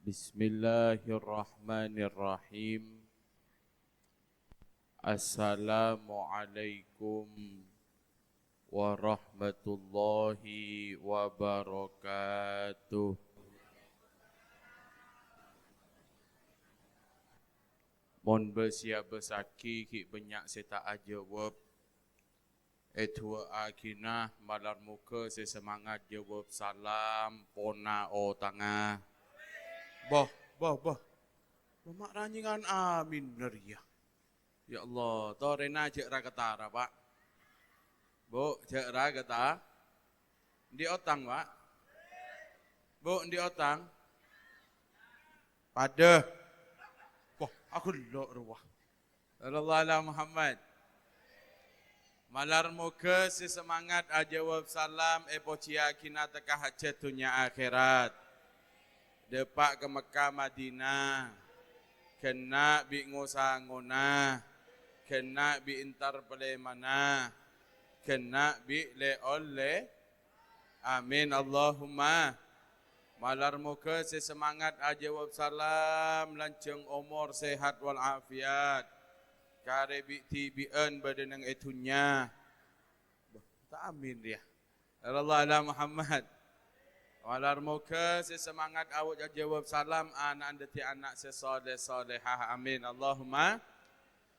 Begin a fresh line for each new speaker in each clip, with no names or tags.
Bismillahirrahmanirrahim. Assalamualaikum warahmatullahi wabarakatuh. Mon bersiap bersaki ki banyak seta aja web. Etua akinah malar muka sesemangat jawab salam pona o tangah. Boh. Mak ranjingan amin neriah. Ya Allah, torena cek rakatara, Pak. Bu, cek rakata. Di otang, Pak. Bu, di otang. Pada. Boh, aku lok ruah. Sallallahu alaihi Muhammad. Malar muka sesemangat ajawab salam epocia kina tekah hajat dunia akhirat. Depak ke Mekah Madinah, kena bi ngosangona, kena bi intar pelemana, kena bi le, amin Allahumma. Malar muka sesemangat ajawab salam, lanceng umur sehat walafiat, kare bi tibian badan yang etunya, tak amin dia. Allah ala Muhammad. Walar muka sesemangat awak jawab salam anak andati anak sesoleh-solehah amin Allahumma.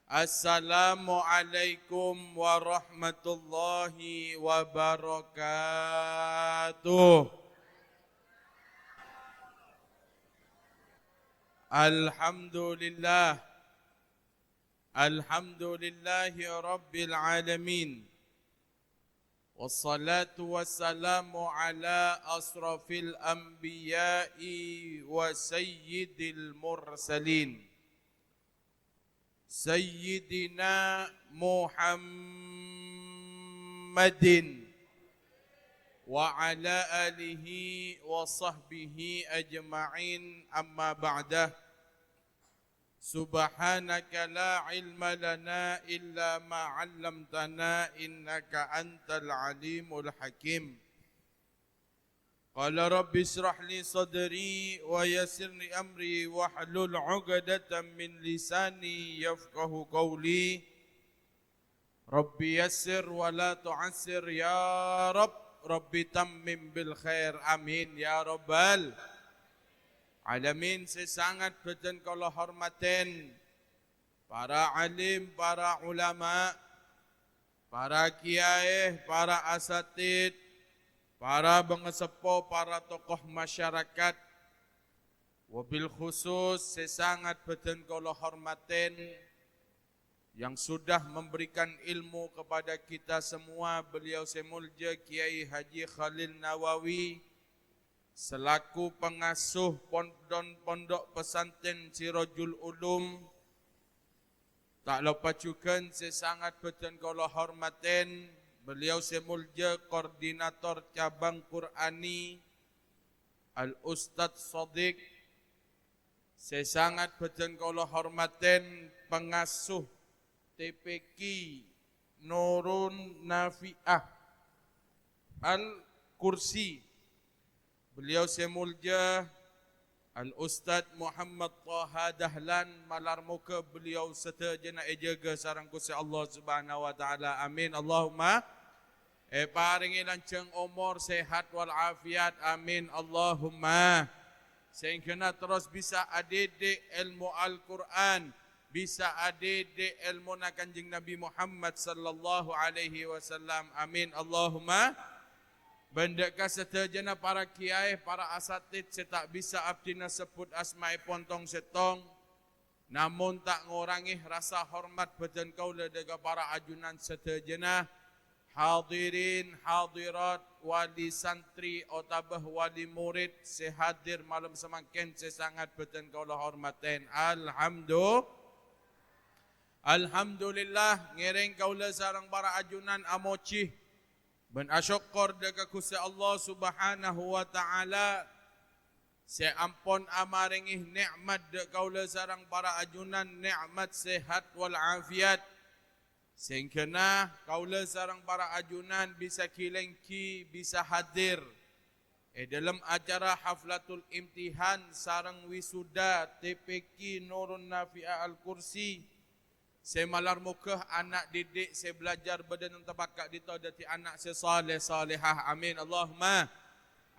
Assalamualaikum warahmatullahi wabarakatuh. Alhamdulillahi rabbil alamin. Wassalatu wassalamu ala asrafil anbiya'i wa sayyidil mursalin Sayyidina Muhammadin wa ala alihi wa sahbihi ajma'in amma ba'dah. Subhanaka la ilma lana illa ma 'allamtana innaka antal alimul hakim. Qala rabbi ishrah li sadri wa yassir li amri wahlul 'uqdatam min lisani yafqahu qawli. Rabbi yassir wa la tu'assir ya Rabb, Rabbi tammim bil khair amin ya rabbal alamin. Sesangat beten kalau hormaten para alim, para ulama, para kiai, para asatid, para bengesepo, para tokoh masyarakat. Wabil khusus sesangat beten kalau hormaten yang sudah memberikan ilmu kepada kita semua, beliau Semulja Kiai Haji Khalil Nawawi selaku pengasuh pondok pesantren Sirajul Ulum. Tak lupa juga sesangat beten kalau hormaten beliau Semulja koordinator cabang Qurani Al-Ustadz Shadiq. Sesangat beten kalau hormaten pengasuh TPQ Nurun Nafi'ah Al-Kursi beliau Semulja Al-Ustadz Muhammad Taha Dahlan. Malar muka beliau serta jena ejaga sarang kusi Allah Subhanahu wa taala amin Allahumma. Paringi lanceng umur sehat wal afiat amin Allahumma. Sehingga terus bisa adik ilmu Al-Quran, bisa adik ilmu Kanjeng Nabi Muhammad sallallahu alaihi wasallam amin Allahumma. Bendeka setajana para kiai, para asatid setak bisa abdina sebut asma'i pontong setong, namun tak ngurangi rasa hormat beten kaula dega para ajunan setajana, hadirin hadirat, wali santri otabah wali murid sehadir malam semakin sesangat beten kaula hormaten. Alhamdulillah ngereng kaula sarang para ajunan amoci ben asyukur dega Gusti Allah Subhanahu wa taala seampun amaringih nikmat dek kaula sarang para ajunan nikmat sehat wal afiat. Sehingga kaula sarang para ajunan bisa kilengki, bisa hadir Dalam acara haflatul imtihan sarang wisuda TPQ Nurun Nafi'ah Al-Kursi, saya malar muka anak didik saya belajar badan tabakak dito dati anak saya saleh salehah, amin Allahumma.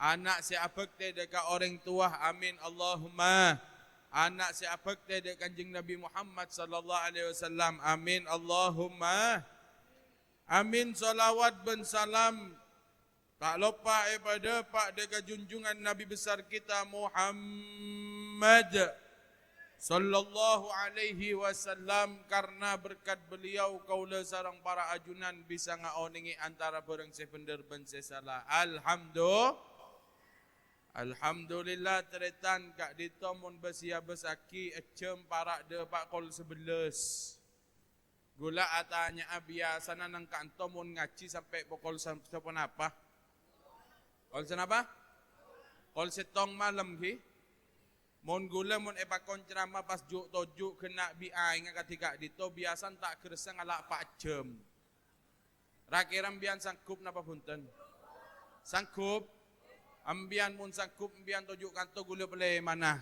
Anak saya apakte dekat orang tua, amin Allahumma. Anak saya apakte dekat Kanjeng Nabi Muhammad sallallahu alaihi wasallam, amin Allahumma. Amin salawat ben salam tak lupa pada Pak dekat junjungan Nabi besar kita Muhammad sallallahu alaihi wasallam, karena berkat beliau kaula sareng para ajunan bisa ngaoningi antara bareng sevender ben salah. Alhamdulillah teretan kak dito mun besia besaki ecem parak de pak kol 11. Gula atanya biasa nang kanto mun ngaji sampai pukul sepon apa? Kol senapa? Kol setong malam ki. Mun gula mun epakon ceramah pas juk tojuk kena biai nga ketika dito biasa tak keresa ngalak 4 jam. Rakiram bian sangkup napa punten? Sangkup? Ambian mun sangkup ambian tojuk kanto gula pelai mana?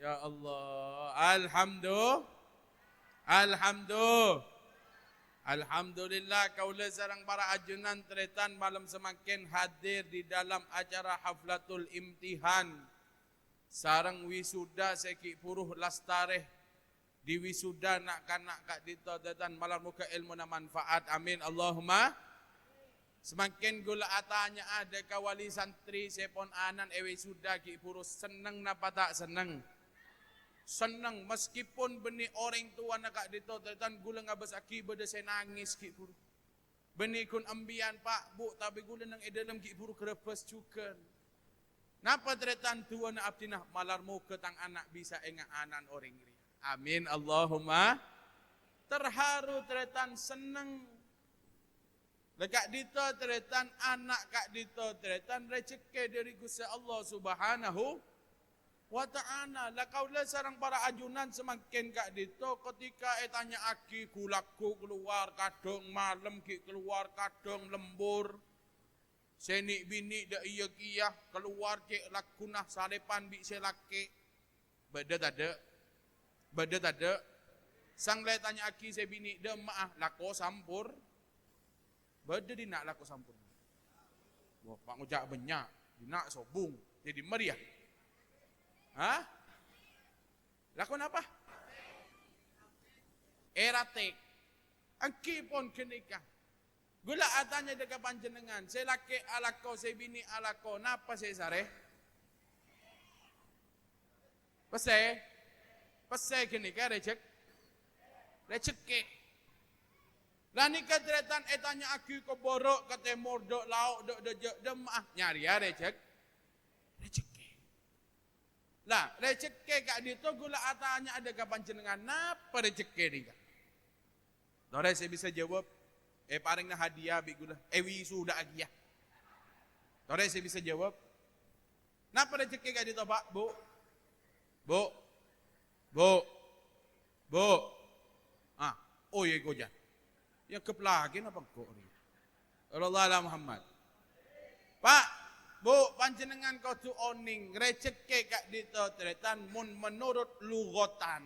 Ya Allah, Alhamdulillah kaula sareng para ajunan tretan malam semakin hadir di dalam acara haflatul imtihan sareng wisuda seki puruh lastareh di wisuda nak kanak kak dito datan malam muka ilmu na manfaat, amin Allahumma. Semakin gula atanya ada kawali santri sepon anan wisuda ki puruh seneng napa tak seneng? Senang meskipun benih orang tua nak dito dan gula ngabas aki beda saya nangis ki puru. Benih kun ambian pak bu tapi gula nang dalam ki puru kerepes cukan. Napa tretan tua na abdinah malar mu ketang anak bisa enga anan orang ria. Amin Allahumma. Terharu tretan senang. Lekak dito tretan anak kak dito tretan rezeki dari Gusti Allah Subhanahu wa ta'ala. Lakaulah sarang para ajunan semakin kak dito ketika tanya aki kulaku keluar kadang malam ki keluar kadang lembur senik bini da iya kiyah keluar ke lakunah salepan bi selake beda tade sang le tanya aki se bini da maah lako sampur beda dina lako sampur wah pak ngujak banyak dina sobung jadi meriah. Hah? Lakon apa? Eratik. Angki pun kenikah. Gula atanya dekat panjenengan. Saya laki alako, saya bini alako. Napa saya sare? Pasai kenikah recek. Recek. Lani kadretan etanya aku ke borok, ke temur, dok lauk, dok demah. Nyari ya recek. Recek. Lah, rezeki kak dito gula atanya ada kapan jenengan napa rezeki dia? Dore saya bisa jawab, paling na hadiah bi gula, wisuda agia. Dore saya bisa jawab, napa rezeki kak dito pak, bu? Oh iya koja. Yang keplagi napa kok ri? Allah Muhammad. Pak, bu, panjenengan kau tu oning rezeki kak dito tretan mun menurut lugotan.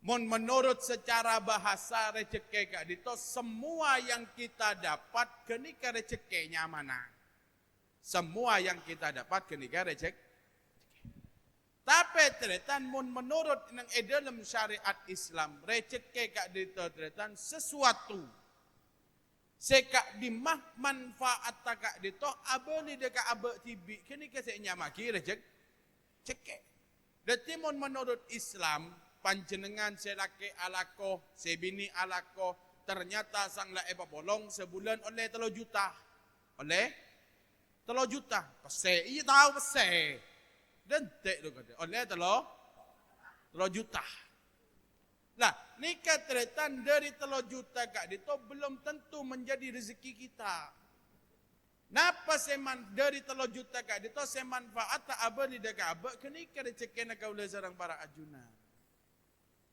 Mun menurut secara bahasa rezeki kak dito semua yang kita dapat kenika rezekinya mana? Semua yang kita dapat kenika rezeki. Tapi tretan mun menurut nang dalam syariat Islam rezeki kak dito tretan sesuatu seka dimah manfaat takak dito abeli deka abe tibi kini kesek nyamaki rejek cekek. Detimun menurut Islam panjenengan selake alako sebini alako ternyata sang lae bolong sebulan oleh 3 juta. Oleh 3 juta. Pese iya tahu pese. Dentek lo kata. Oleh 3 juta. Lah, nikah tretan dari 3 juta kak dito belum tentu menjadi rezeki kita. Napa seman dari 3 juta kak dito semanfaat tak abadi deka abe kenika rezeki nak kaula sareng para ajunan.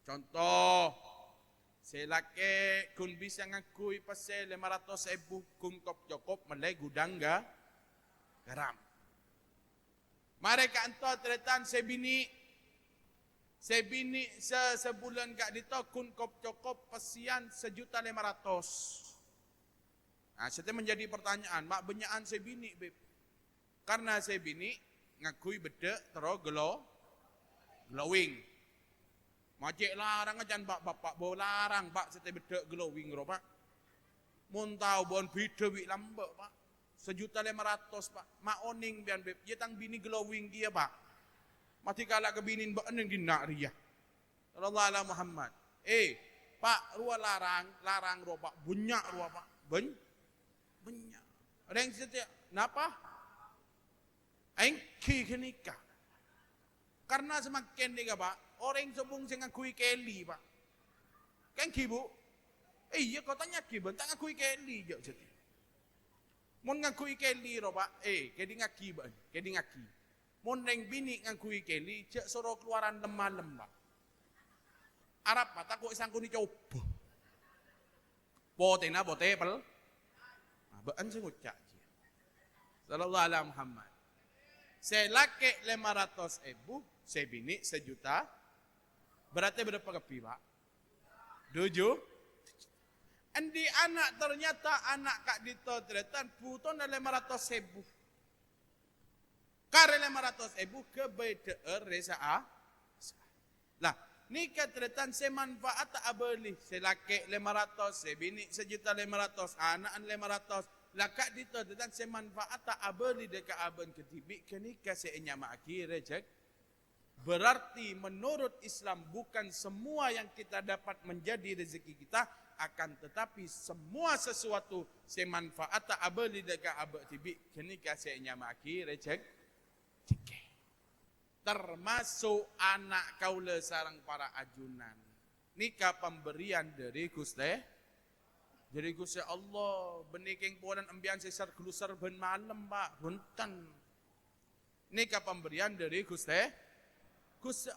Contoh, selake kun bisa ngakui pasal 500,000 kun kop jokop melai gudang garam. Mereka entah tretan sebini sebulan kak dito kun kop cokop pesian 1.500.000. Nah, itu menjadi pertanyaan, mak benyaan sebini beb. Karena sebini ngakui beda terus glowing. Macik larang aja bapak bawa larang pak setiap beda glowing ro pak. Muntau bon beda wik lambek pak. 1.500.000 pak. Mak oning bian beb. Dia tang bini glowing dia pak. Mati kalak kebinin bak neng ginak ria. Sallallahu alaihi Muhammad. Pak ruah larang ro pak. Bunyak ruah pak. Bunyak. Reng setiap napa? Aing ki kenika. Karena semakin dia pak, orang sebung sing ngakui Kelly pak. Kan ki bu? Iya kau tanya ki, bentak ngakui Kelly je jadi. Mon ngakui Kelly ro pak, kedi ngaki pak, kedi ngaki. Mon neng bini ngakui Kelly, cek soro keluaran lemah pak. Arab pak, takut sangkuni coba. Bote pel. Baan sing ucap je. Sallallahu alaihi Muhammad. Saya laki 500.000, saya bini 1 juta. Berarti berapa kepi pak? 7. Andi anak ternyata anak kak dito tretan puton 500.000. Kare 500.000 ke BDR resa a. Lah, nikah tretan saya manfaat tak abeli. Saya laki 500, saya bini 1.500.000, anak 500. Lakak dito dan semanfaat tak abeli dekat aben ketibik kenika seenya maki rejek. Berarti menurut Islam bukan semua yang kita dapat menjadi rezeki kita, akan tetapi semua sesuatu semanfaat tak abeli dekat aben ketibik kenika seenya maki rejek. Termasuk anak kaula sarang para ajunan. Nikah pemberian dari Gusti. Jadi Gusti Allah benikeng puan ambian sesar kelusar ben malam pak bunten. Nikah pemberian dari Gusti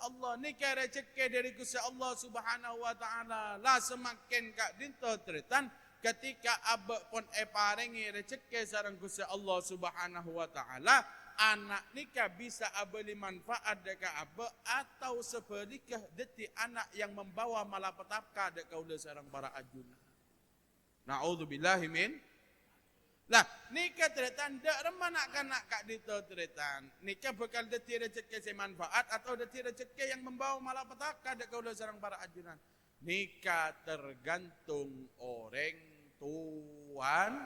Allah, nikah rezeki dari Gusti Allah Subhanahu wa taala. Lah semakin kak dinto tretan ketika abek pun parengi rezeki sareng Gusti Allah Subhanahu wa taala, anak nikah bisa abeli manfaat dekat abek atau sebaliknya detik anak yang membawa malapetaka dekat kaula sareng para ajunan. Na'udzubillahi min. Lah, nikah tretan dak remana kanak kak dito tretan. Nikah bakal deti rezeki semanfaat atau deti rezeki yang membawa malapetaka dak kaula sareng para ajunan. Nikah tergantung orang tuan.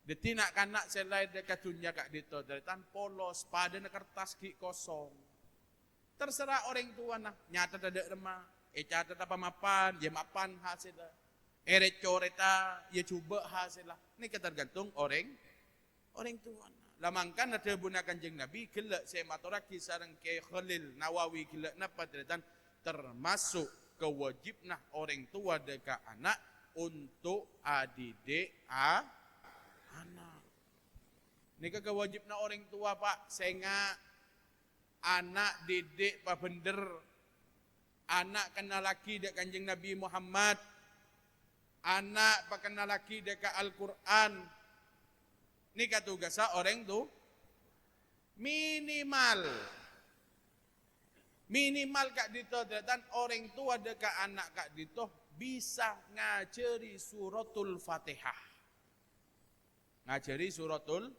Deti nak kanak selai dekat dunia kak dito tretan polos pada kertas ki kosong. Terserah orang tua nah, nyata ada remah. Catat apa mapan, ya mapan hasil lah. Coreta, ya coba hasil lah. Ini tergantung orang tua. Lamangkan ada buna kanjeng Nabi, gelak saya maturaki sarang ke Khalil Nawawi gelak napa tretan termasuk kewajibnah orang tua dekat anak untuk adidik anak. Ini kewajibnah orang tua pak, sehingga anak didik pak bener. Anak kenal laki dekat kanjeng Nabi Muhammad. Anak kenal laki dekat Al-Quran. Ini tugasnya orang tu minimal kak dito dan orang tua dekat anak kak dito bisa ngajari suratul Fatihah. Ngajari suratul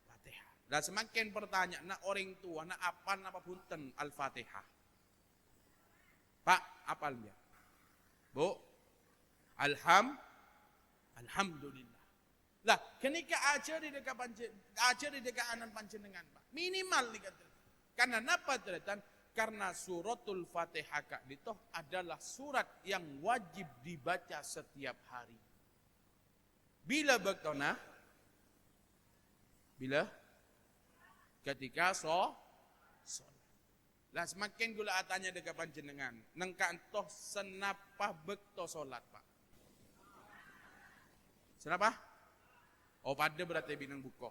Fatihah. Dan semakin pertanyaan nak orang tua nak apa punten Al-Fatihah. Pak, apal dia? Bu, alhamdulillah. Lah, kenika ajari dekat anak panjenengan, Pak. Minimal nih kata. Karena napa tretan? Karena suratul Fatihah kak ditoh adalah surat yang wajib dibaca setiap hari. Bila bektona? Bila? Ketika sholat. Lah semakin gula atanya dekat panjenengan, nengka entoh senapa bekto solat pak. Senapa? Oh pada berarti binang buko.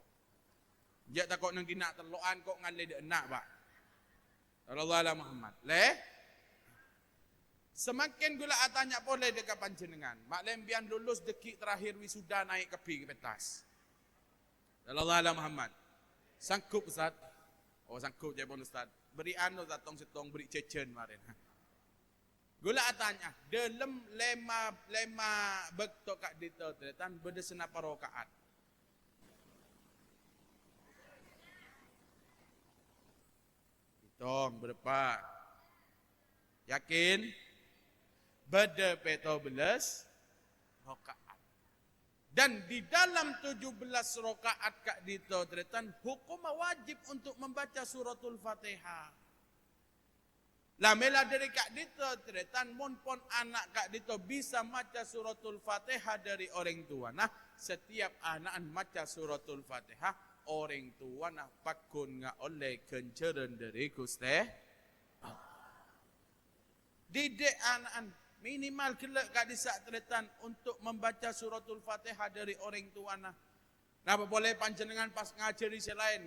Jak takut nang dinak teloan kok ngalih de enak pak. Sallallahu alaihi Muhammad. Semakin gula atanya boleh dekat panjenengan. Mak lembian lulus dekik terakhir wisuda naik ke pentas. Sallallahu alaihi Muhammad. Sangkup Ustaz. Oh sangkup je pun Ustaz. Beri anu zatong setong beri cecen kemarin. Gula tanya, dalam lema bektok kat dito tretan beda senapa rakaat. Hitung berapa? Yakin? Beda 17 rakaat. Dan di dalam 17 rakaat kak dito tretan hukum wajib untuk membaca suratul Fatihah. Lamela dari kak dito tretan mon pon anak kak dito bisa maca suratul Fatihah dari orang tua. Nah, setiap anak maca suratul Fatihah, orang tua nah pakun nga oleh kenceran dari Gusti. Didik anak minimal kelak kak disak tretan untuk membaca suratul Fatihah dari orang tua nah. Napa boleh panjenengan pas ngajari selain.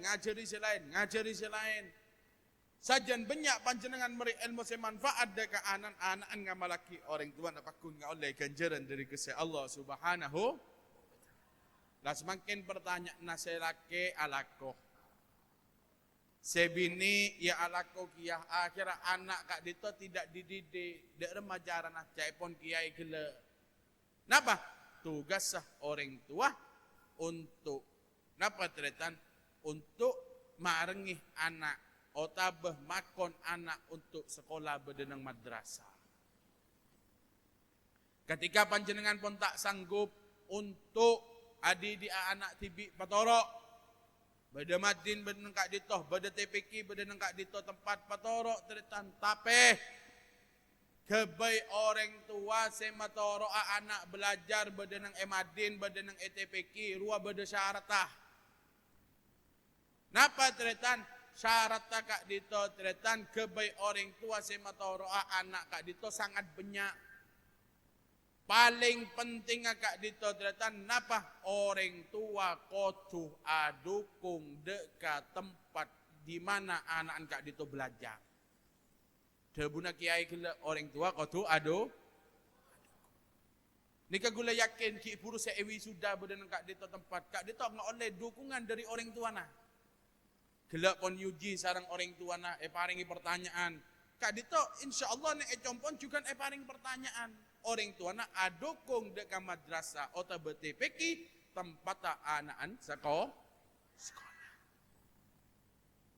Sajan banyak panjenengan meri ilmu semanfaat deka anak-anak ngamalaki orang tua nak pakun nga oleh ganjaran dari Gusti Allah Subhanahu. Lah semakin pertanyaan naselake alako. Sebini ya alako kiyah akhirnya anak kak dito tidak dididik, dak remaja ranah caipon kiai gele. Napa? Tugas orang tua untuk napa tretan untuk marengih anak otabah makon anak untuk sekolah bedenang madrasah. Ketika panjenengan pun tak sanggup untuk adi di anak tibi patorok, beda madin bedenang kak dito, beda TPK bedenang kak dito tempat patorok tretan tapi kebai orang tua sematoro anak belajar bedenang emadin bedenang ETPK ruah beda syaratah. Napa tretan? Syarat kak dito tretan kebai orang tua sematoro anak kak dito sangat banyak. Paling penting kak dito tretan napa orang tua kotu adukung dekat tempat di mana anak kak dito belajar. Debuna kiai gila orang tua kotu Nika gula yakin ki puru seewi sudah bedenang kak dito tempat kak dito nggak oleh dukungan dari orang tua nah. Gelak pon yuji sarang orang tua na paringi pertanyaan. Kak dito insyaallah nek compon juga paring pertanyaan. Orang tua na adukung deka madrasah ota BTPK tempat anaan sekolah.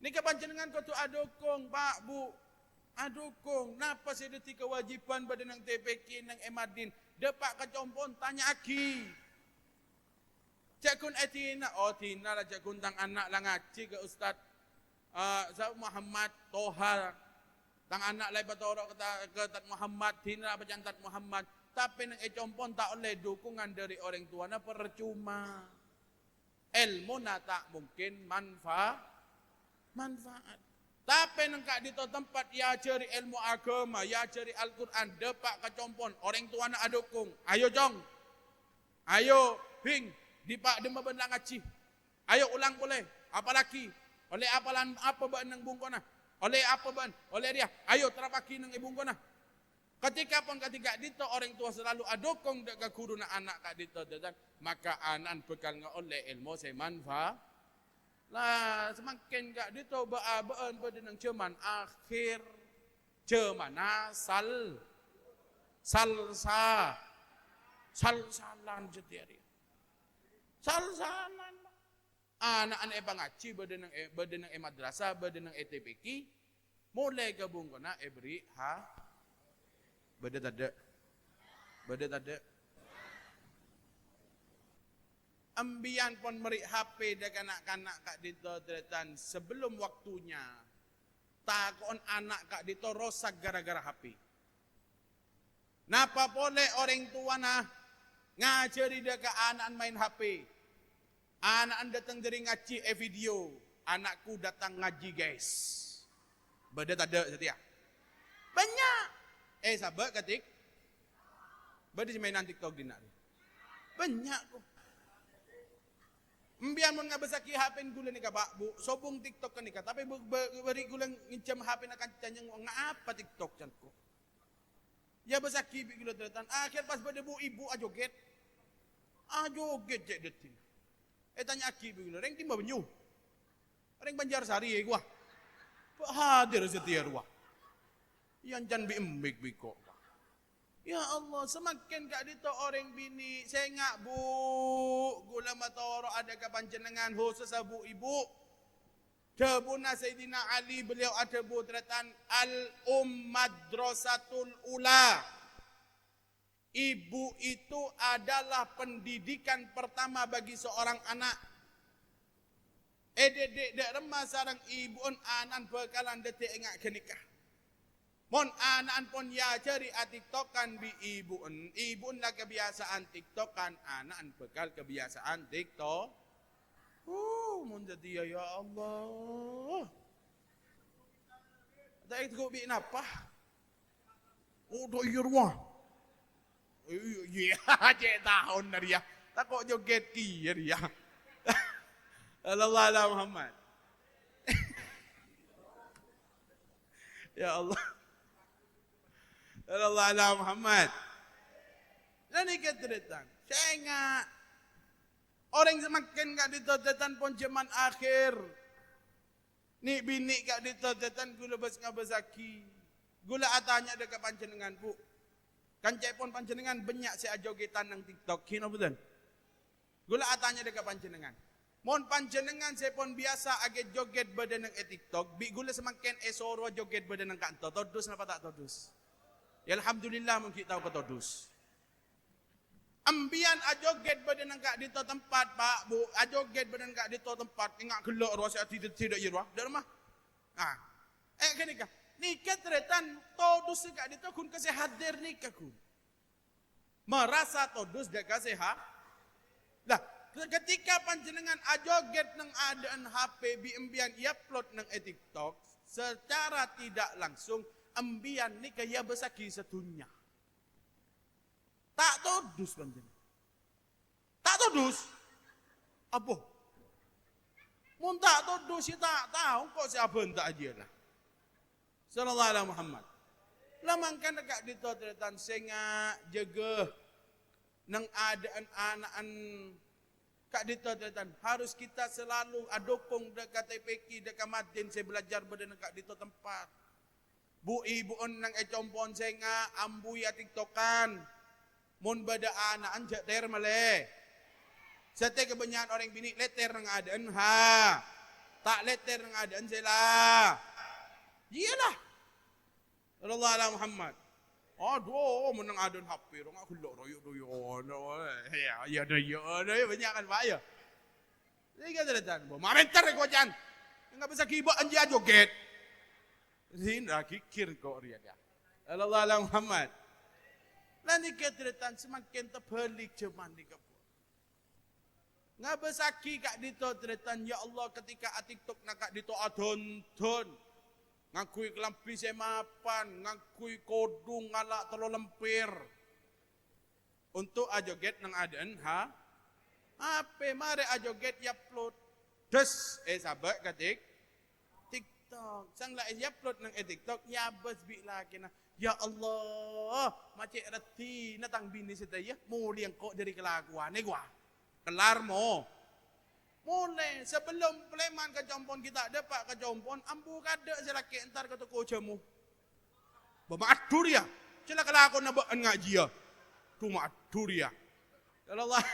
Nika panjenengan kudu adukung Pak Bu. Adukung napa sih detik kewajiban badan nang TPK nang emadin. Depak kecompon tanya lagi. Cakun etina, oh tina lah cakun tang anak lah ngaji ke Ustaz Muhammad Toha. Tang anak lah batoro ke Tat Muhammad, tina lah bacan Tat Muhammad. Tapi nang ecompon tak oleh dukungan dari orang tua na percuma. Ilmu na tak mungkin manfaat. Tapi nang kak dito tempat ya cari ilmu agama, ya cari Al-Quran, depak kecompon, orang tua na adukung. Ayo jong, ayo hing. Di pak demba benda ngaji. Ayo ulang boleh. Apalagi oleh apalan apa ban nang bungkona. Oleh apa ban? Oleh dia. Ayo terapaki nang ibungkona. Ketika dito orang tua selalu adukung dek guru na anak kak dito dan maka anak bekal nga oleh ilmu semanfaat. Lah semakin kak dito baan pada nang cuman akhir cemana salsalan jetiari. Salsalan. Anak-anak pangaji badan ng madrasah, badan ng ETPK, mulai gabung ko na every Bada tada. Ambian pon meri HP dah kanak-kanak kak dito tretan sebelum waktunya. Takon anak kak dito rosak gara-gara HP. Napa boleh orang tua na ngajari dia ke anak main HP. Anak datang dari ngaji video. Anakku datang ngaji guys. Bada tada setia. Banyak. Sabar ketik. Bada si mainan TikTok di nak. Banyak kok. Mbian mon nga besaki HP gula ni ka ba bu sobong TikTok kan ni ka tapi beri gulang ngicam HP na kancanyang nga apa TikTok chan ko. Ya besaki bi gula tretan akhir pas bade bu ibu ajoget. Ajoget je detin. Tanya aki begini, orang timba benyu. Orang Banjar Sari gua. Hadir setia ruah. Yang jan bi embik biko. Ya Allah, semakin kak dito orang bini, saya ngak bu, gula matoro ada ke panjenengan khusus abu ibu. Debuna Sayyidina Ali beliau ada butratan Al-Madrasatul Ula. Ibu itu adalah pendidikan pertama bagi seorang anak. Dedek dek remah sarang ibu anan bekalan detik engak kenikah. Mon anak pun ya cari tiktokan bi ibu lah kebiasaan tiktokan anak bekal kebiasaan tiktok. Mon jadi ya Allah. Tak itu bi napa? Do irwa. Iya, cek tahun dari ya. Tak kok joget kia dia. Allah Muhammad. Ya Allah. Allah Muhammad. Dan ini keteritan. Saya ingat. Orang semakin gak ditotetan pun zaman akhir. Ni bini gak ditotetan gula besaki. Gula atanya dekat panjenengan bu. Kancai pun panjenengan banyak saya jogetan nang TikTok. Kino betul. Gula atanya dekat panjenengan. Mon panjenengan saya pun biasa agak joget badan nang TikTok. Bi gula semakin esoro joget badan nang kanto. Todus napa tak todus? Ya alhamdulillah mungkin tahu ke todus. Ambian ajoget badan nang kak dito tempat pak bu. Ajoget badan kak dito tempat. Ingat gelok ruas tidak irwah. Dah rumah. Kenikah. Nikah teretan todus kak dito kun kasih hadir nikah kun. Merasa todus dah kasih ha. Lah ketika panjenengan ajoget nang adaan HP bi ambian upload nang TikTok secara tidak langsung ambian ni kaya besaki setunya. Tak todus panjenengan. Tak todus. Apa? Mun tak todus si tak tahu kok siapa tak aja lah. Sallallahu alaihi Muhammad. Lamangkan dekat ditotetan senga jaga nang adaan anak-an kak ditotetan harus kita selalu adokong dekat TPK dekat Madin saya belajar badan kak dito tempat. Bu ibu nang ecompon senga ambu ya tiktokan. Mun bada anak anjak ter male. Sate kebanyakan orang bini letter nang adaan ha. Tak letter nang adaan sila. Iyalah. Allah ala Muhammad. Aduh, menang adaan HP rong aku lok royok. Ya banyak kan Pak ya. Jadi kata dan marenter ko jan. Enggak bisa kibak anja joget. Rinda kikir kok ria dia. Allah ala Muhammad. Nanti keteritan semakin terbelik cuman di kebun. Nggak besaki kak dito teritan ya Allah ketika TikTok nak kak dito adon-don. Ngakui kelampi semapan, ngakui kodung ngalak telo lempir. Untuk ajoget nang adaan ha. Apa mare ajoget upload. Des sabar katik TikTok. Sang la upload nang TikTok ya bes bi lagi nah. Ya Allah, macam reti natang bini sedaya muli yang kok dari kelakuan ni gua. Kelar mo. Mulai sebelum peleman kejompon kita dapat kejompon ambu kada selaki entar ke toko jamu. Bematur ya. Cela kelakon na baan ngaji ya. Tu matur ya. Allah.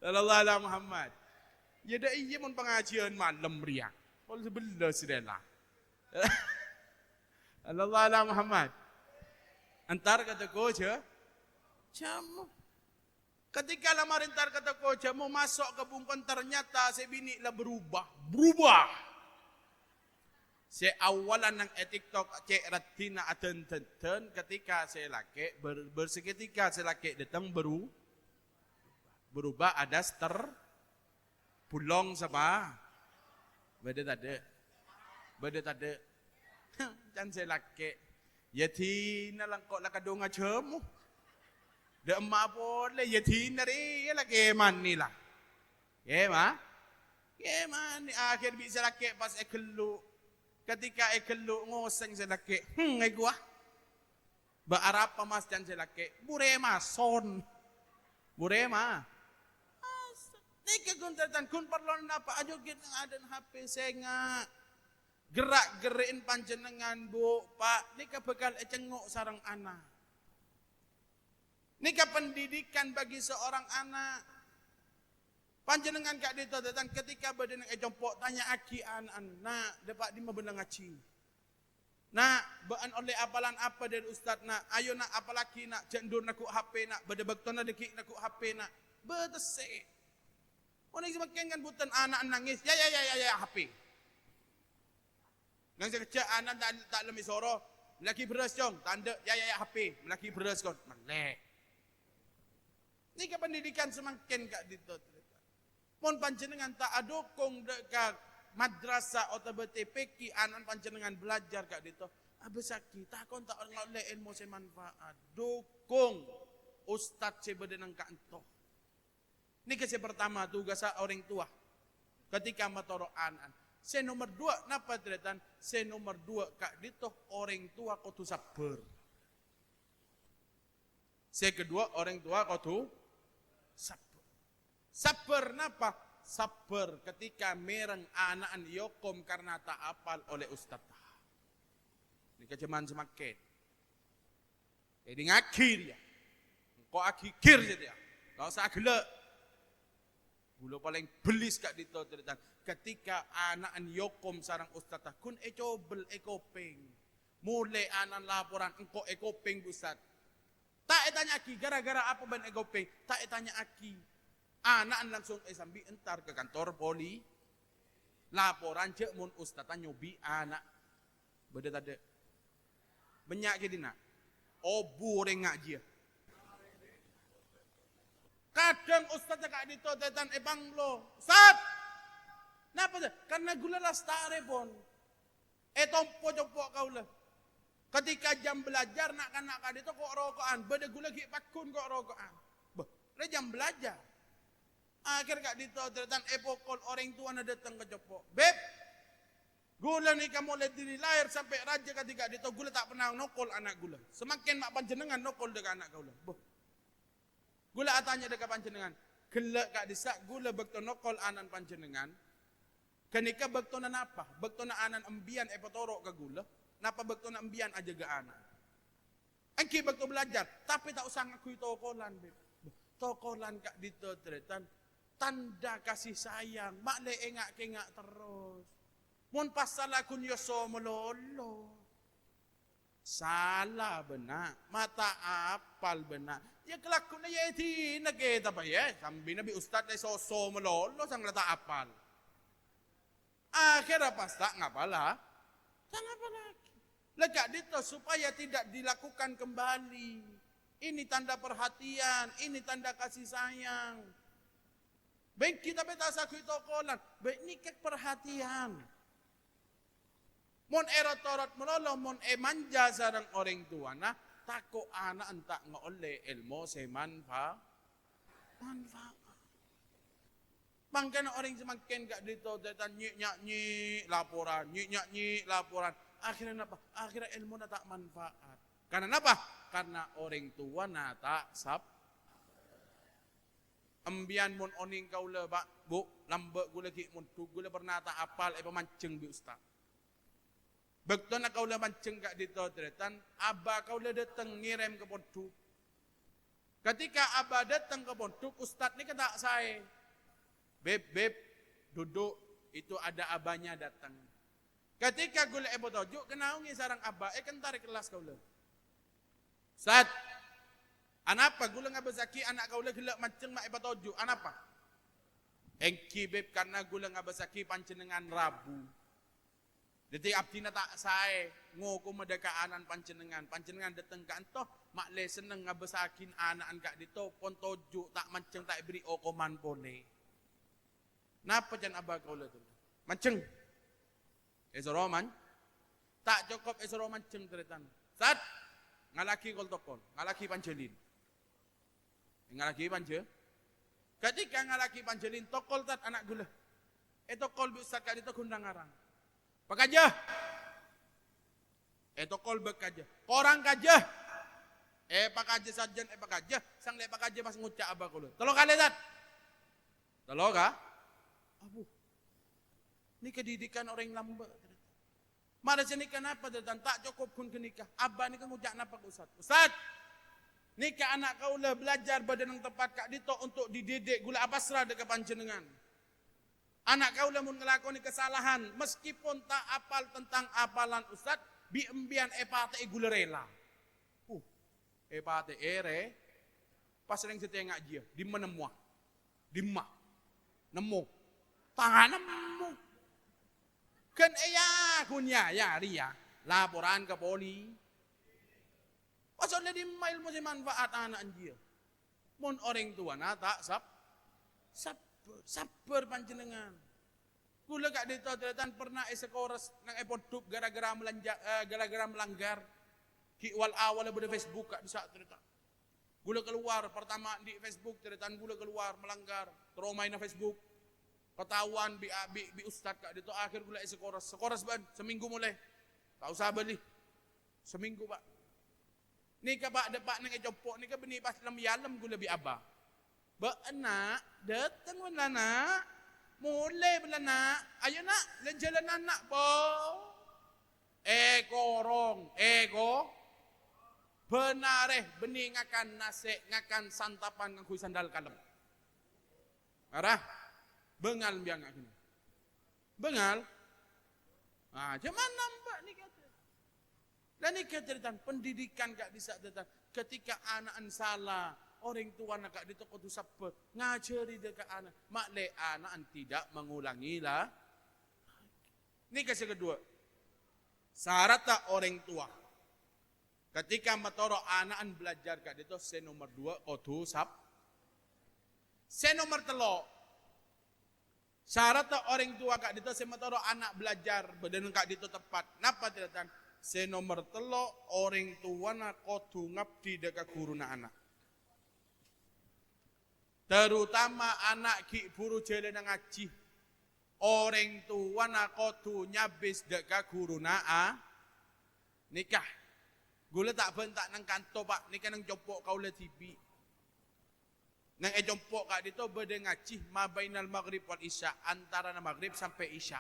Allah Muhammad. Ya dah iya mun pengajian malam ria. Kalau sebelah sedela. Allah Muhammad. Antar kata ko jamu. Ketika lamar antar kata ko jamu masuk ke bungkon ternyata si bini lah berubah. Si awalan ng TikTok cek ratina aten-ten ketika si laki berseketika si laki datang berubah ada pulong sama beda tade. Can saya laki, yatina lang kok lakadunga cemu. Da emak boleh yatina ri lagi man nila. Kema ni akhir bisa laki pas ekelu. Ketika ekelu ngoseng saya laki, ay gua. Baarap pa mas can saya laki, burema son. Burema. Nika kun tretan kun perlu napa aja kita ada HP senga. Gerak-geriin panjenengan Bu, Pak, nika bekal cengok sarang anak. Nika pendidikan bagi seorang anak. Panjenengan kak dito datang ketika badan jompok tanya aki anak dapat di benar ngaji. Nak, baan oleh apalan apa dari ustaz nak, ayo nak apalaki nak cendur nak HP nak, beda bektona dekik nak HP nak. Betese. Orang semakin kan bukan anak nangis, ya HP. Nang sekecil anak tak lemi soro, laki beras jong, tanda ya HP, laki beras kon, melek. Ini ke pendidikan semakin kak dito. Mon panjenengan tak adukung dekat madrasah atau BTPK anak panjenengan belajar kak dito. Abesaki tak kon tak ngoleh ilmu semanfaat. Dukung ustaz sebedenang kak entoh. Ini kese pertama tugas orang tua ketika matoro anak. Se nomor 2 napa tretan? Se nomor 2 kak dito orang tua kudu sabar. Se kedua orang tua kudu sabar. Sabar napa? Sabar ketika mereng anak yokom karena tak apal oleh ustaz. Ini kejaman semakin. Jadi ngakir ya. Kok akikir saja. Gak usah gelek. Gula paling belis kak dito tretan. Ketika anak yokom sarang ustaz kun ecobel ekopeng. Mulai anak laporan engkau ekopeng ustaz. Tak tanya aki gara-gara apa ban ekopeng. Tak tanya aki. Anak langsung sambil entar ke kantor poli. Laporan cek mun ustaz nyobi anak. Beda tadi. Banyak jadi nak. Obu orang ngaji. Kadang ustaz kak dito tetan ebang lo. Ustaz. Napa tu? Karena gula lastare pun. Tompo-tompo kau lah. Ketika jam belajar nak kak dito kok rokokan. Beda gula ki pakun kok rokokan. Bah, jam belajar. Akhir kak dito tetan epokol orang tua na datang ke jopo. Beb, gula ni kamu lihat diri lahir sampai raja ketika dito gula tak pernah nokol anak gula. Semakin mak panjenengan nokol dekat anak kau lah. Gula atanya dekat panjenengan. Gelak kak disak gula bekto nokol anak panjenengan. Kenika bektona napa? Bektona anan embian epotoro ke gula. Napa bektona embian aja ke anak? Engki bekto belajar, tapi tak usah ngakui tokolan. Tokolan kak dito tretan. Tanda kasih sayang. Mak le engak-engak terus. Mun pasal akun yoso melolo. Salah benar. Mata apal benar. Ya kelakun na yeti nageta pa ya. Sambil nabi ustad na soso melolo sang lata apal. Akhirnya pas tak ngapalah. Tak ngapa lagi. Lega dito supaya tidak dilakukan kembali. Ini tanda perhatian, ini tanda kasih sayang. Baik kita beta sakui tokolan, baik ini kek perhatian. Mon erotorot melolo, mon manja sarang orang tua nah, tako anak entak ngoleh ilmu semanfaat. Bangkan orang semakin gak dito dan nyik laporan, nyik laporan. Akhirnya apa? Akhirnya ilmu na tak manfaat. Karena apa? Karena orang tua na tak sab. Ambian mun oning kau le bak bu lambek gula ki mun tu gula pernah tak apal pemancing bi ustaz. Betul nak kau le mancing gak dito tretan, aba kau le datang ngirim ke pondok. Ketika aba datang ke pondok, ustaz ni kata saya. Beb, duduk, itu ada abahnya datang. Ketika gula tojuk, kenaungi sarang abah, kan tarik kelas kau le. Ustaz, anapa gula ngabasaki anak kau le gelak maceng mak tojuk, anapa? Engki beb, karena gula ngabasaki pancenengan Rabu. Jadi abdina tak saya, ngoku medekaanan pancenengan datang ke antoh, mak le seneng ngabasakin anak kak dito, pon tojuk, tak maceng tak beri okoman pone. Napa jan abah kau le tu? Manceng. Esoro man. Tak cukup esoro manceng teretan. Sat. Ngalaki kol tokol. Ngalaki panjelin. Ngalaki panje. Ketika ngalaki panjelin tokol tat anak gula. Tokol bi ustaz kali to kundang arang. Pakaja. Tokol bekaja. Korang kaja. Pakaja sajen pakaja. Sang le pakaja pas ngucap abah kau le. Tolong kali tat. Telo kah? Abu. Ini kedidikan orang lambat. Mara sini kenapa dan tak cukup kun kenikah. Abah ni kan ngujak napa ke Ustaz? Ustaz, nikah anak kau lah belajar badan yang tepat kak dito untuk dididik gula abasra dekat panjenengan. Anak kau lah mun ngelakoni kesalahan meskipun tak apal tentang apalan Ustaz, bi embian epate gula rela. Epate ere pas sering setia ngaji di menemuah. Di mah. Nemu. Tangan nemu. Kan kunya ya ria laporan ke poli. Pasal di mail mesti manfaat anak dia. Mun orang tua tak sabar panjenengan. Kula gak ditotetan pernah sekores nang epoduk gara-gara melanggar. Ki awal di Facebook kak di saat cerita. Gula keluar pertama di Facebook ceritaan gula keluar melanggar. Terus main Facebook. Ketahuan bi ustad kak dito akhir gula sekoras ban seminggu mulai tak usah beli seminggu pak ni ka pak depak nang ejopok ni ka beni pas lam yalam gula bi abah ba anak datang nak mulai belana ayo nak len jalan anak po korong ego benareh beni ngakan nasi ngakan santapan ngangku sandal kalem arah bengal biang aku. Bengal. Cuman nampak ni kata. Dan ni kata pendidikan kak di saat datang. Ketika anak salah, orang tua nak kak di toko tu siapa ngajari dekat anak. Makle anak tidak mengulangi lah. Ni kasih kedua. Syarat tak orang tua. Ketika matoro anak belajar kak di tu se nomor 2 kotu sap. Se nomor 3 syarat tak orang tua kak dito sematoro anak belajar badan kak dito tepat. Napa tidak? Se nomor 3 orang tua nak kodu ngabdi dekat guruna anak. Terutama anak ki buru jalan ngaji. Orang tua nak kodu nyabis dekat guruna nikah. Gula tak bentak nang kanto pak nikah nang jopok kau le TV. Nang ejompok kak dito bede ngaji mabainal maghrib wal isya antara na maghrib sampai isya.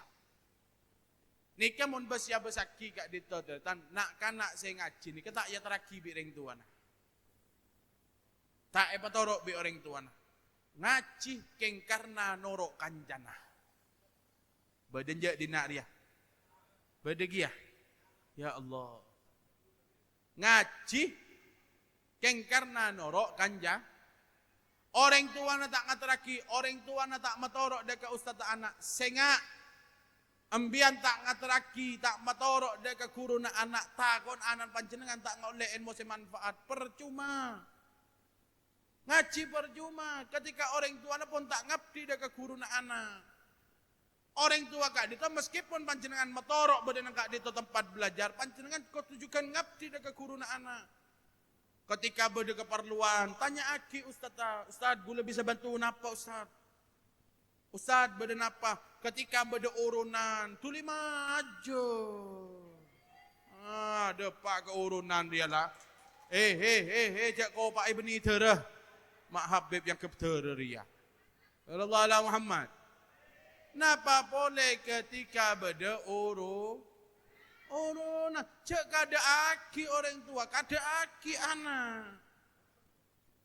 Nika mun besya besaki kak dito tan nak kanak saya ngaji nika tak ya teraki bi orang tua na. Tak patorok bi orang tua na. Ngaji keng karena norok kanjana. Bede je dinak dia. Bede gia. Ya Allah. Ngaji keng karena norok kanjana. Orang tua na tak ngateraki, orang tua na tak matorok dekat ustaz anak. Senga ambian tak ngateraki, tak matorok dekat guru na anak. Takon anak panjenengan tak ngolehin mo manfaat. Percuma. Ngaji percuma. Ketika orang tua na pun tak ngabdi dekat guru na anak. Orang tua kak dito meskipun panjenengan matorok badan kak dito tempat belajar, panjenengan kau tujukan ngabdi dekat guru na anak. Ketika berada keperluan, tanya aki Ustaz, Ustaz, gula bisa bantu napa Ustaz? Ustaz, berada napa? Ketika berada urunan, tuli maju. Depak ke urunan dia lah. Cak kau pak ibni terah. Mak Habib yang kebteria. Allah ala Muhammad. Napa boleh ketika berada nah, cek kada aki orang tua, kada aki anak.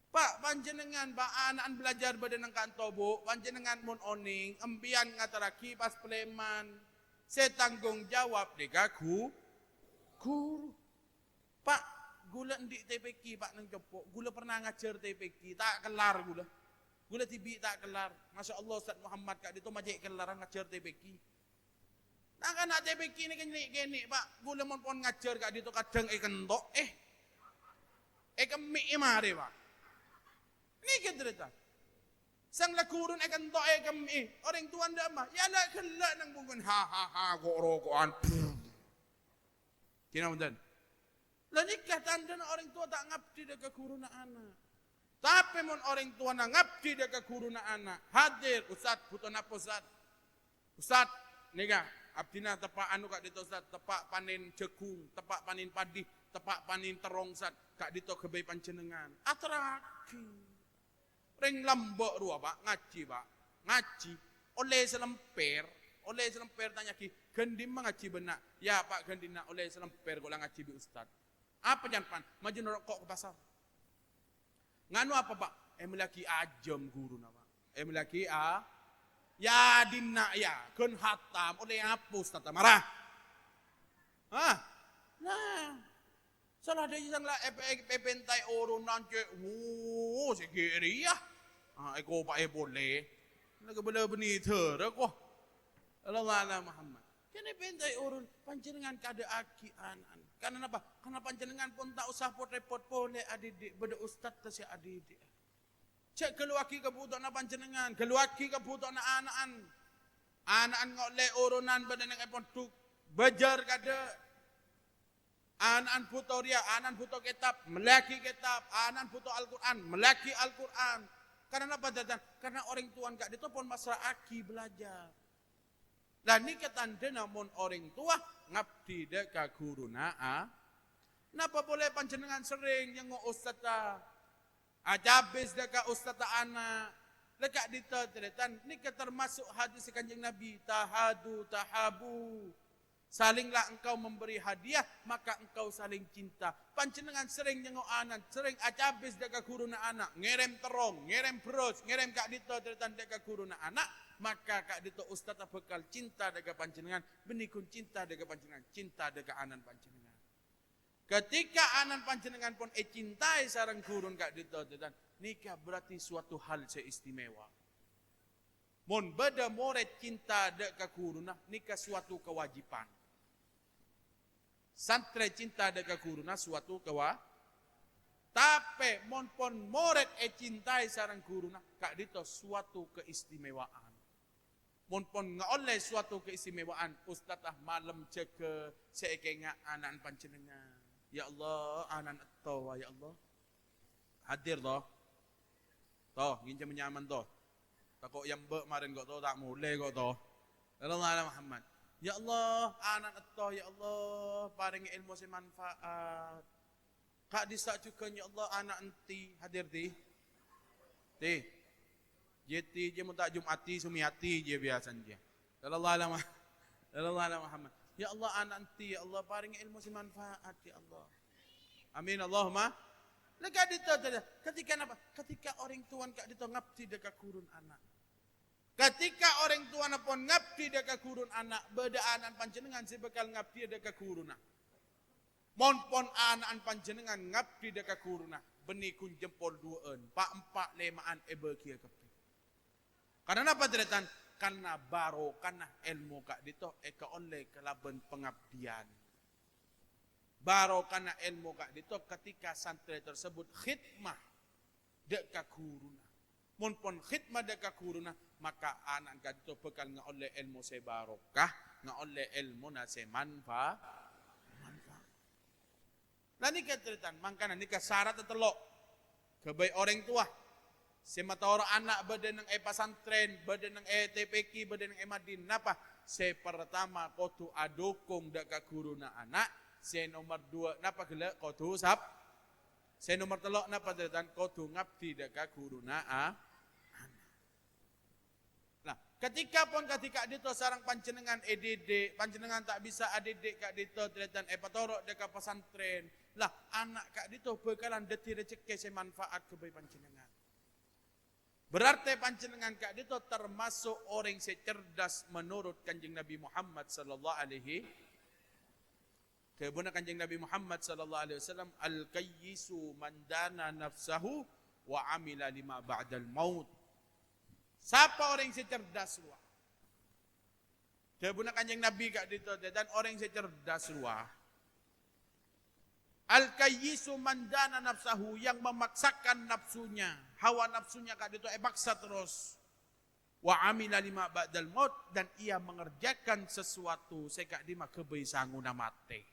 Pak panjenengan pak anak belajar badan nang kanto bu, panjenengan mun oning, embian ngataraki pas pleman. Saya tanggung jawab degaku, guru. Pak gula di TPK pak nang cepok, gula pernah ngajar TPK, tak kelar gula. Gula tibi tak kelar. Masya Allah Ustaz Muhammad kak dito majek kelar ngajar TPK. Nak anak TPK ni gini pak, gula mon pon ngajar kak dito kadang kentok, kemik mari pak. Ini cerita. Sang lakurun kentok kemik, orang tuan dah mah, ya nak kelak nang bungun ha kok rokokan. Kina munten. Lah nikah tanda orang tua tak ngabdi dekat guru na anak. Tapi mon orang tua nak ngabdi dekat guru na anak, hadir Ustaz butuh napa Ustaz? Ustaz nikah abdina tepak anu kak dito Ustaz, tepak panen jagung, tepak panen padi, tepak panen terong Ustaz, kak dito kebay panjenengan. Atraki. Ring lambok rua pak, ngaji pak. ngaji, oleh selemper tanya ki, gendim ngaji benak. Ya Pak gendina oleh selemper kok ngaji bi ustad. Apa jangan maju rokok ke pasar. Nganu apa Pak? Lagi ajam guru nama. Lagi ya dinna ya, ken hatam oleh apa ustad marah. Hah? Nah, salah dia yang lah pentai orang nanti, segeri ya. Eko Pak boleh. Nak bela beni ter aku. Allah Muhammad. Kene pentai urun panjenengan kada aki anan. Karena apa? Karena panjenengan pun tak usah repot boleh adik beda ustaz ta si adik. Cek keluaki kebutuhan panjenengan, keluaki kebutuhan anak-anak. Anak-anak ngoleh urunan beda nang epon bejar kada. Anak-anak butuh ria, anak butuh kitab, melaki kitab, anak butuh Al-Qur'an, melaki Al-Qur'an. Karena apa datang? Karena orang tuan kak itu pun masalah aki belajar. Lah ni ketanda namun orang tua ngabdi deka guru naa. Napa boleh panjenengan sering yang ustaz ta? Ajabis deka ustaz ta anak. Lekak diteretan ni termasuk hadis Kanjeng Nabi tahadu tahabu. Salinglah engkau memberi hadiah, maka engkau saling cinta. Panjenengan sering nyengok anak, sering acabis deka guru na anak, ngerem terong, ngerem beros, ngerem kak dito teritan deka guru na anak, maka kak dito ustaz bekal cinta deka panjenengan, benikun cinta deka panjenengan, cinta deka anan panjenengan. Ketika anan panjenengan pun cintai sarang gurun kak dito teritan, nikah berarti suatu hal seistimewa. Mon beda moret cinta deka guru na nikah suatu kewajiban. Santre cinta deka guruna suatu tapi mon pon moret cintai sarang guruna kak dito suatu keistimewaan. Mon pon ngaoleh suatu keistimewaan ustadz malam cek seekenga anak panjenengan. Ya Allah anak tawa ya Allah. Hadir toh. Toh nginjam menyaman toh. Takok yang marin kok toh tak mulai kok toh. Allah Muhammad. Ya Allah, anak atau ya Allah, paring ilmu semanfaat. Kak disak juga ya Allah anak enti hadir di. Jeti je mutak Jumati sumiati je biasanya. Sallallahu alaihi Muhammad. Ya Allah anak enti ya Allah paring ilmu semanfaat ya Allah. Amin Allahumma. Lega dito ketika apa? Ketika orang tuan kak dito ngabdi dekat kurun anak. Ketika orang tua pun ngabdi deka gurun anak, beda anak panjenengan si bekal ngabdi deka guruna. Mon pon anak panjenengan ngabdi deka guruna, benikun jempol duaan, pak lemaan kia kepi. Karena apa teretan? Karena baro, karena ilmu kak dito eka oleh kelaban pengabdian. Baro karena ilmu kak dito ketika santri tersebut khidmah deka guruna. Mon pon khidmah deka guruna, maka anak kadito bekal nga oleh ilmu se barokah, nga oleh ilmu na se manfaat. Lah ni katritan, mangkana ni kasyarat telok. Kebay orang tua. Se matoro anak bade ng pasantren, bade ng TPK, bade ng Madin. Napa? Se pertama kotu adukong deka guru na anak, se nomor 2 napa gila kotu sab. Se nomor 3 napa tritan kotu ngabdi deka guru na ketika dito sarang panjenengan EDD, panjenengan tak bisa ADD kak dito tretan patorok deka pesantren. Lah anak kak dito bekalan deti rezeki semanfaat kebai panjenengan. Berarti panjenengan kak dito termasuk orang secerdas menurut Kanjeng Nabi Muhammad sallallahu alaihi. Kebuna Kanjeng Nabi Muhammad sallallahu alaihi wasallam al-qayyisu man dana nafsahu wa amila lima ba'dal maut. Siapa orang yang cerdas luah? Kebuna Kanjeng Nabi kak dito dan orang yang cerdas luah. Al-qayyisu man dana nafsahu, yang memaksakan nafsunya, hawa nafsunya kak dito paksa terus. Wa amila lima ba'dal maut, dan ia mengerjakan sesuatu sekak dima kebai sanguna mate.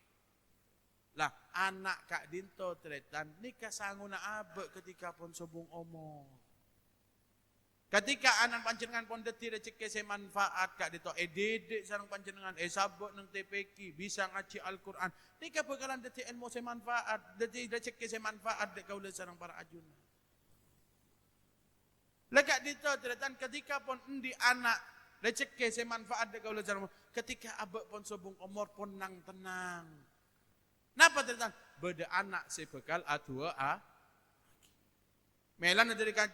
Lah anak kak dinto tretan nikah sanguna abe ketika pun sobung omong. Ketika anak panjenengan pun deti rezeki semanfaat kak dito EDD sareng panjenengan sabot nang TPK bisa ngaji Al-Qur'an. Nikah bakalan deti ilmu semanfaat, deti rezeki semanfaat dek kaula sareng para ajun. Lekak dito teratan ketika pun endi anak lecek ke se manfaat de kaula cara ketika abek pun sobung umur pun nang tenang. Napa teratan? Beda anak se bekal adua Melan dari kak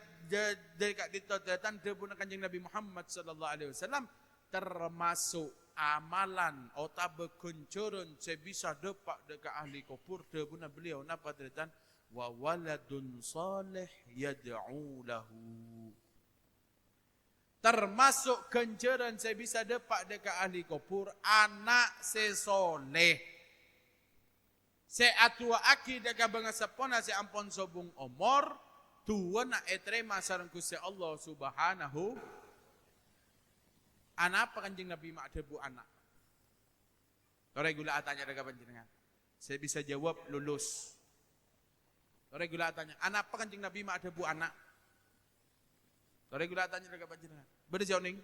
dito teratan debuna Kanjeng Nabi Muhammad sallallahu alaihi wasallam termasuk amalan atau bekuncuran sebisa depak dekat ahli kubur debuna beliau napa teratan? Wa waladun salih yad'u lahu. Termasuk kenceran saya bisa depak dekat ahli kubur anak sesoleh. Se atua aki dekat bangasapona se ampon sobung omor tua na etrema sareng Gusti Allah Subhanahu. Anak apa Kanjeng Nabi mak debu anak. Tore gula tanya dekat panjenengan. Saya bisa jawab lulus. Regula tanya, anak apa Kanjeng Nabi mak ada bu anak? Regula tanya dekat panjenengan. Beda jauh ning.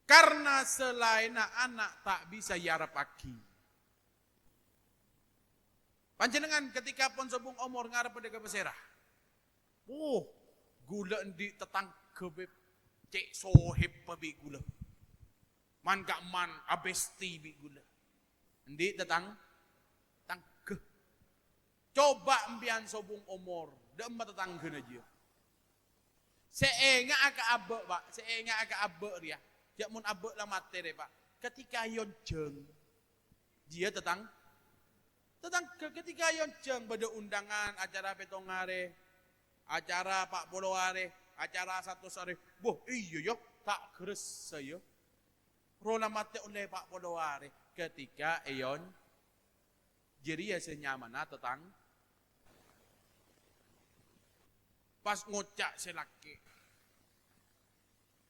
Karena selain anak tak bisa yarap aki. Panjenengan ketika pun sobung umur ngarep dekat peserah. Gula di tetang kebeb cek sohib pabi gula. Man gak man abesti bi gula. Di tetang coba empian sobung umur, demba tetangga aja. Seenga agak abek pak, seenga agak abek dia. Jak mun abek lah mati deh pak. Ketika yon jeng, dia ketika yon jeng pada undangan acara petongare, acara Pak Poloare, acara satu sore. Boh iya yo tak keres saya. Rona mati oleh Pak Poloare ketika yon jadi ya senyamana tetang. Pas ngocak selaki.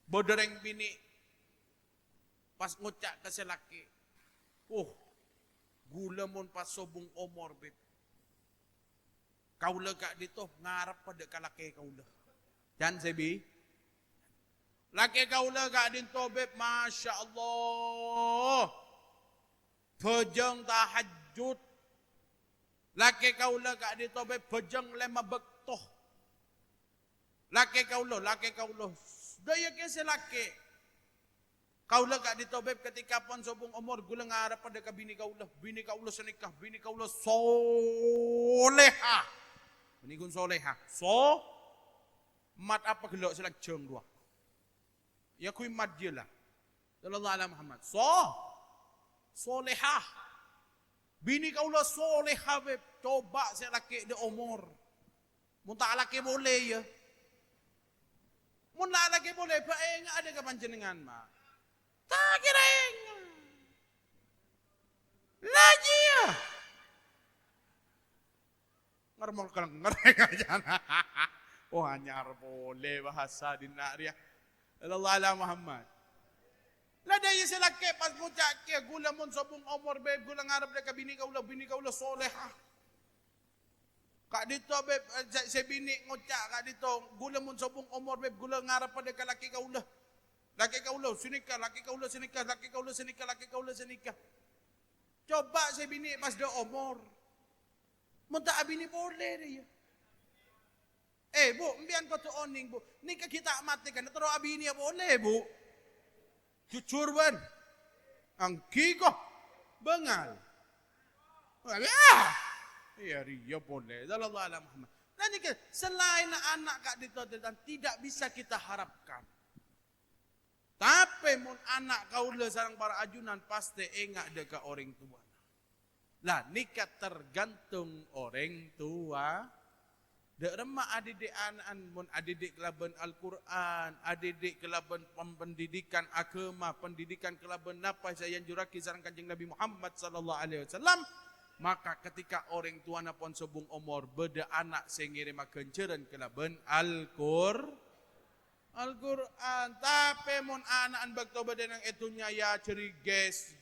Bodereng bini. Pas ngocak ke selaki. Gula mun pas sobung omor beb. Kaula gak dito ngarep pada kalake kaula. Dan sebi. Laki kaula gak dito beb. Masya Allah. Bejeng tahajud. Laki kaula gak dito beb. Bejeng lema bektoh. Laki kaulo. Daya kese laki. Kaulo gak ditobeb ketika pun sobung umur gula ngarap pada ke bini kaulo. Bini kaulo senikah, bini kaulo soleha. Bini gun soleha. Mat apa gelok selak jeng dua. Ya kui mat dia lah. Sallallahu alaihi Muhammad. Soleha. Bini kaulo soleha beb. Coba selaki de umur. Muntah laki boleh ya. Mun lagi boleh bae enggak ada kepanjenengan mah. Tak kireng. Lagi ya. Ngermol keleng ngereng aja. Anyar boleh bahasa di naria. Allah ala Muhammad. Lah daya selake pas ngucak ke gula mun sobung umur beb gula ngarep deka bini kaulah solehah. Kak dito beb saya bini ngocak kak dito gula mun sobung umur beb gula ngarap pada laki kaulah. Laki kaulah sinikah, laki kaulah sinikah, laki kaulah sinikah, laki kaulah sinikah. Coba saya bini pas dia umur. Mun tak bini boleh dia. Bu, mbian kau tu oning bu. Nikah kita mati kan terus abini ya boleh bu. Jujur ban. Angki kok bengal. Iya ria boleh. Sallallahu alaihi Muhammad. Nanti selain anak kak dito tidak bisa kita harapkan. Tapi mun anak kaula sareng para ajunan pasti enggak dekat orang tua. Lah nikah tergantung orang tua. Dek remah adik anak mun adik kelaban Al-Quran, adik kelaban pendidikan agama, pendidikan kelaban napa saya juraki sareng Kanjeng Nabi Muhammad sallallahu alaihi wasallam. Maka ketika orang tua pun sobung umur beda anak sengirim kenceran kelaban Al-Quran. Tapi mun anak bakto beda nang etunya ya ceri ges.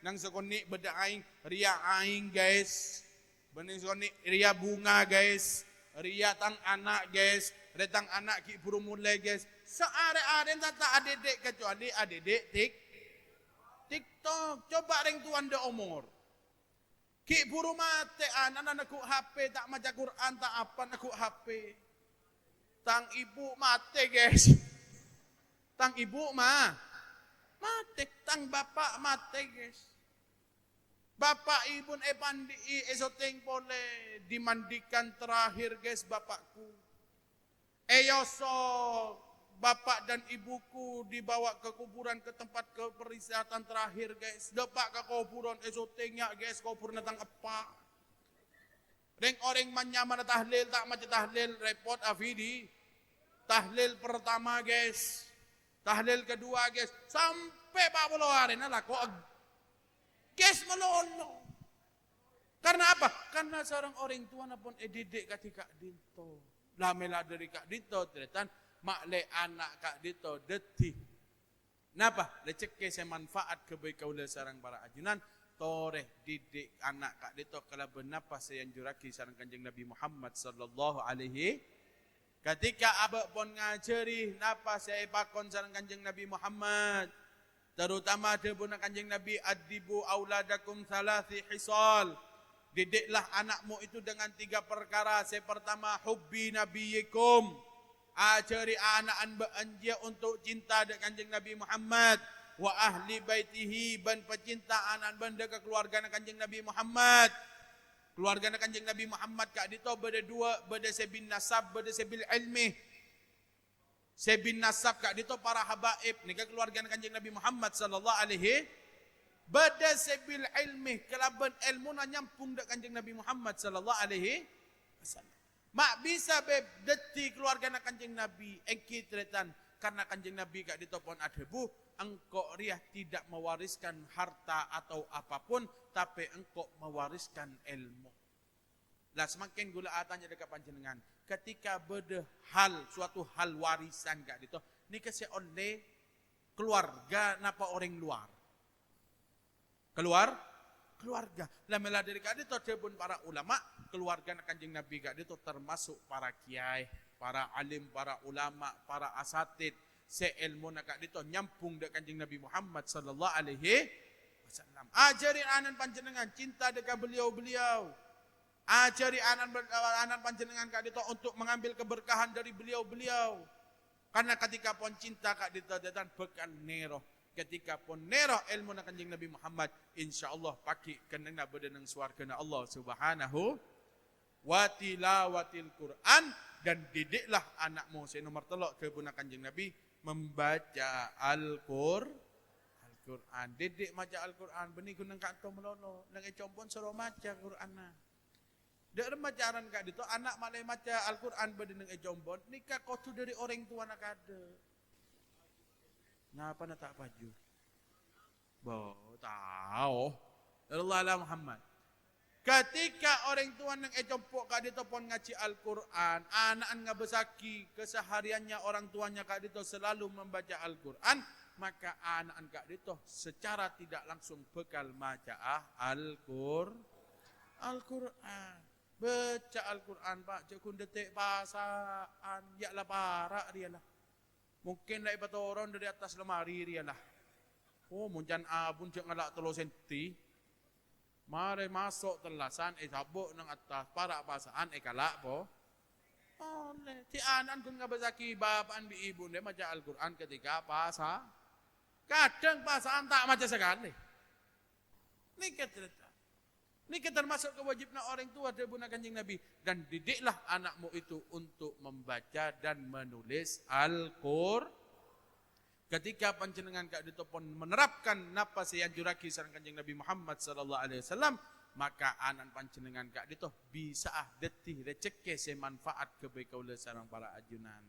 Nang sekoni beda aing ria aing guys. Bening sekoni ria bunga guys. Ria tang anak guys. Retang anak ki buru mulai guys. Seare-are tata adik kecuali adik TikTok, coba ring tuan de umur. Ki buru mate anak aku HP tak maca Quran tak apa aku HP. Tang ibu mate guys. Tang ibu mate, tang bapak mate guys. Bapak ibu pandi esoteng boleh dimandikan terakhir guys bapakku. Eyoso bapak dan ibuku dibawa ke kuburan ke tempat keperisatan terakhir guys. Depak ke kuburan esotengnya guys kubur natang apa. Reng orang manyaman tahlil tak macam tahlil repot afidi. Tahlil pertama guys. Tahlil kedua guys. Sampai 40 hari lah kok guys melolo. Karena apa? Karena seorang orang tua pun didik ketika dinto. Lamela dari kak dinto teretan makle anak kak dinto deti. Napa? Lecek ke manfaat kebaikan oleh sarang para ajunan. Toreh didik anak kak dinto kalau benapa saya juraki sarang kanjeng Nabi Muhammad sallallahu alaihi. Ketika abak pun ngajari napa saya pakon sarang kanjeng Nabi Muhammad. Terutama ada pun kanjeng Nabi adibu auladakum thalathi hisal. Didiklah anakmu itu dengan 3 perkara. Yang pertama, hubbi nabiyikum. Ajari anak beranjia untuk cinta dengan kanjeng Nabi Muhammad. Wa ahli baitihi dan pecinta anak benda ke keluarga kanjeng Nabi Muhammad. Keluarga kanjeng Nabi Muhammad kak dito beda 2, beda sebin nasab, beda sebil ilmi. Sebin nasab kak dito para habaib. Nika keluarga kanjeng Nabi Muhammad sallallahu alaihi bada sebil ilmi kelaban ilmu na nyampung dak kanjeng Nabi Muhammad sallallahu alaihi wasallam. Mak bisa beb deti keluarga na kanjeng Nabi engki tretan karena kanjeng Nabi gak ditopon adebu engkau riah tidak mewariskan harta atau apapun tapi engkau mewariskan ilmu. Lah semakin gula atanya dekat panjenengan ketika beda hal suatu hal warisan gak dito ni kasih oleh keluarga napa orang luar. Keluarga. Lamela dari kadito pun para ulama, keluarga kanjeng Nabi kadito termasuk para kiai, para alim, para ulama, para asatid, seilmu nak kadito nyampung dak kanjeng Nabi Muhammad sallallahu alaihi wasallam. Ajari anak panjenengan cinta dekat beliau-beliau. Ajari anak panjenengan kadito untuk mengambil keberkahan dari beliau-beliau. Karena ketika pun cinta kadito dan bekal nero. Ketika pun nerah ilmu na kanjeng Nabi Muhammad insyaallah paki kenena bedenang swarga na Allah Subhanahu wa tilawatil Quran dan didiklah anakmu saya nomor 3 ke buna kanjeng Nabi membaca Al-Qur'an. Didik maca Al-Qur'an benih gunang kanto melono nang ecompon soro maca Qur'anna. Dek remajaran kak dito anak malai maca Al-Qur'an bedenang ecompon nikah kotu dari orang tua nak ada. Ngapa na tak baju? Tahu. Allah Muhammad. Ketika orang tua nang ecompok kak dito pon ngaji Al-Qur'an, anak nga besaki kesehariannya orang tuanya kak dito selalu membaca Al-Qur'an, maka anak kak dito secara tidak langsung bekal maca Al-Qur'an. Baca Al-Qur'an Pak, cekun detik pasaan, ya lah parak dia lah. Mungkin naik batoron dari atas lemari dia lah. Oh, muncan abun cek ngalak 3 senti. Mari masuk telasan, sabuk nang atas para pasaan, kalak po. Oleh, ti anan kun ngabasaki bapaan bi ibu dia maca Al-Qur'an ketika pasa. Kadang pasaan tak maca sekali. Ini cerita. Ini termasuk kewajiban orang tua dari bunda kanjeng Nabi. Dan didiklah anakmu itu untuk membaca dan menulis Al-Qur'an. Ketika panjenengan kak ditopon menerapkan napa yang juraki sareng kanjeng Nabi Muhammad sallallahu alaihi wasallam, maka anak panjenengan kak dito bisa detih receke semanfaat kebaikan sareng para ajunan.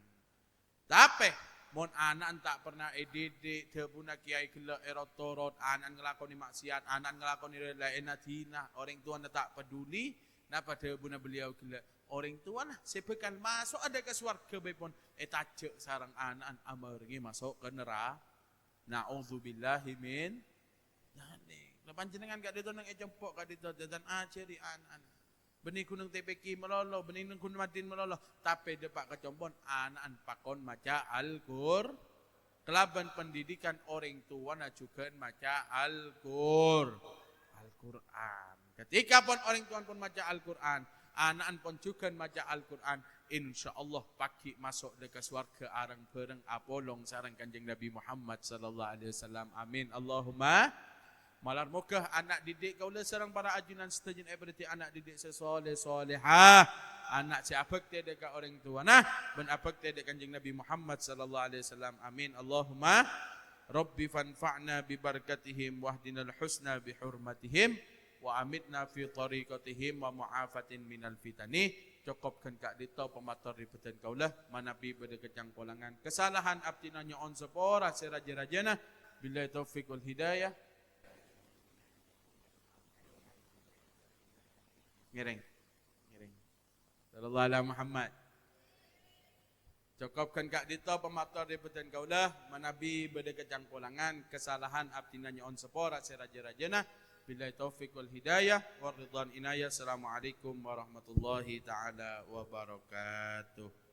Tapi mon anak tak pernah didik tebuna kiai gela erotorot anak ngelakoni maksiat anak ngelakoni lainat hina orang tua tak peduli napa tebuna beliau gela orang tua nah sebekal masuk ada ke swarga bepon tajek sarang anak amargi masuk ke neraka naudzubillahi min dzalik panjenengan gak dito nang ejempok gak dito dan ajari anak benih kunung TPK melolo, benih kunung Madin melolo. Tapi depak kecompon anak pakon maca Al-Qur'an. Kelaban pendidikan orang tua na juga maca Al-Qur'an. Ketika pun orang tua pun baca Al-Quran, anak pun juga baca Al-Quran, insya-Allah pagi masuk dekat surga arang pereng apolong sareng Kanjeng Nabi Muhammad sallallahu alaihi wasallam. Amin. Allahumma malar muka anak didik kaula sareng para ajunan setuju berarti anak didik sesoleh solehah. Anak siapa ke dekat orang tua nah ben apa ke dekat Kanjeng Nabi Muhammad sallallahu alaihi wasallam. Amin. Allahumma Rabbi fanfa'na bi barakatihim wahdinal husna bi hurmatihim wa amitna fi tariqatihim wa mu'afatin minal fitani. Cukupkan kak dito pemator ribetan kaulah manabi berdekejang polangan kesalahan abtina nyoon sepora seraja-rajana billahi taufiq wal hidayah. Ngiring sallallahu alaihi Muhammad. Cukupkan kak dito pemator ribetan kaulah manabi berdekejang polangan kesalahan abtina nyoon sepora seraja-rajana billahi taufiq wal hidayah wa ridwan inayah. Assalamualaikum warahmatullahi taala wabarakatuh.